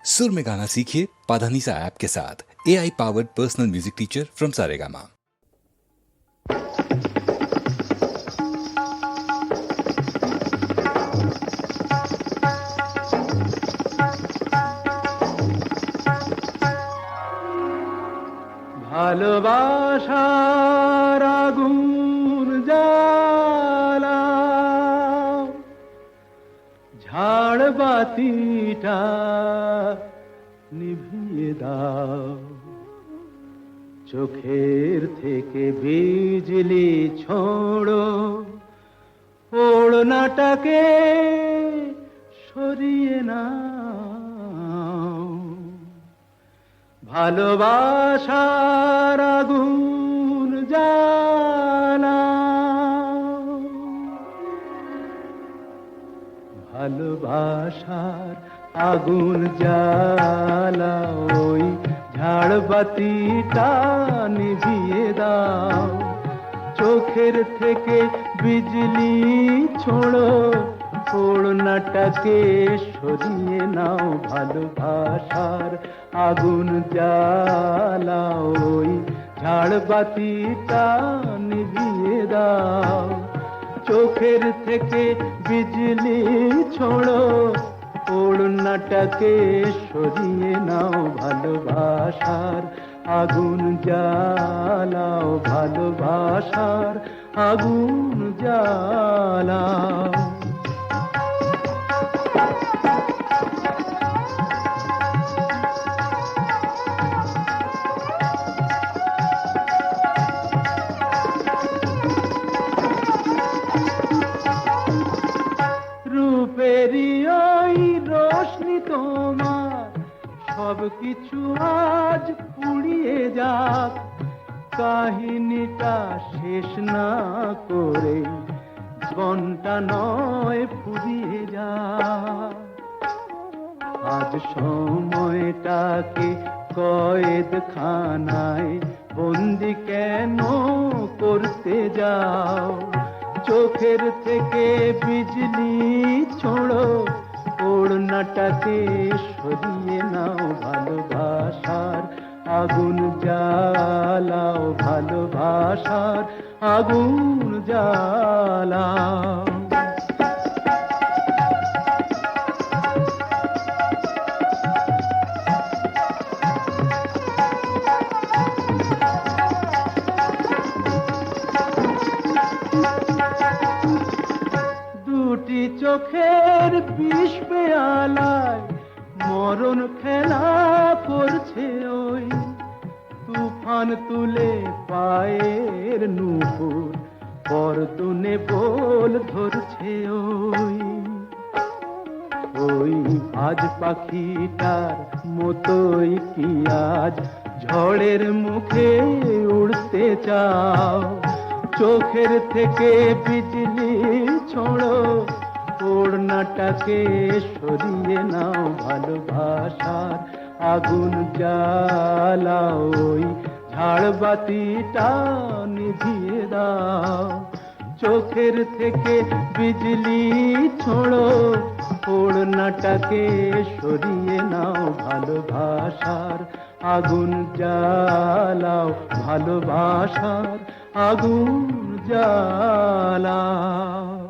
सुर में गाना सीखिए पाधानीसा ऐप के साथ। AI powered personal music teacher from Saregama. ভালোবাসার আগুন জ্বালা ঝাড় বাতিটা নিভিয়ে দাও, চোখের থেকে বিজলি ছোড়ো, ওড়নাটাকে সরিয়ে নাও। ভালোবাসার আগুন জ্বালা, ভালোবাসার আগুন জ্বালা, ওই ঝাড়বাতিটা নিভিয়ে দাও, চোখের থেকে বিজলি ছোড়ো, ওড়নাটাকে সরিয়ে নাও। ভালোবাসার আগুন জ্বালা, ওই ঝাড়বাতিটা নিভিয়ে দাও, চোখের থেকে বিজলি ছোড়ো, ওড়নাটাকে সরিয়ে নাও। ভালোবাসার আগুন জ্বালাও, ভালোবাসার আগুন জ্বালাও। রূপেরই ওই রোশনি তোমার সব কিছু আজ পুড়িয়ে যাক, কাহিনীটা শেষ না করে জীবনটা নয় ফুরিয়ে যাক। আজ সময়টাকে কয়েদখানায় বন্দি কেন করতে যাও, চোখের থেকে বিজলি ছোড়ো, ওড়নাটাকে সরিয়ে নাও। ভালোবাসার আগুন জ্বালাও, ভালোবাসার আগুন জ্বালাও। দুটি চোখের বিষ পেয়ালায় মরণ খেলা করছে ওই, তুফান তুলে পায়ের নুপুর পরতুনে বোল ধরছে ওই। ওই আজ পাখিটার মতোই কি আজ ঝড়ের মুখে উড়তে চাও, চোখের থেকে বিজলি ছোড়ো, ওড়নাটাকে সরিয়ে নাও। ভালোবাসার আগুন জ্বালাও, ওই ঝাড়বাতিটা নিভিয়ে দাও, চোখের থেকে বিজলি ছোড়ো, ওড়নাটাকে সরিয়ে নাও। ভালোবাসার আগুন জ্বালাও, ভালোবাসার আগুন জ্বালাও।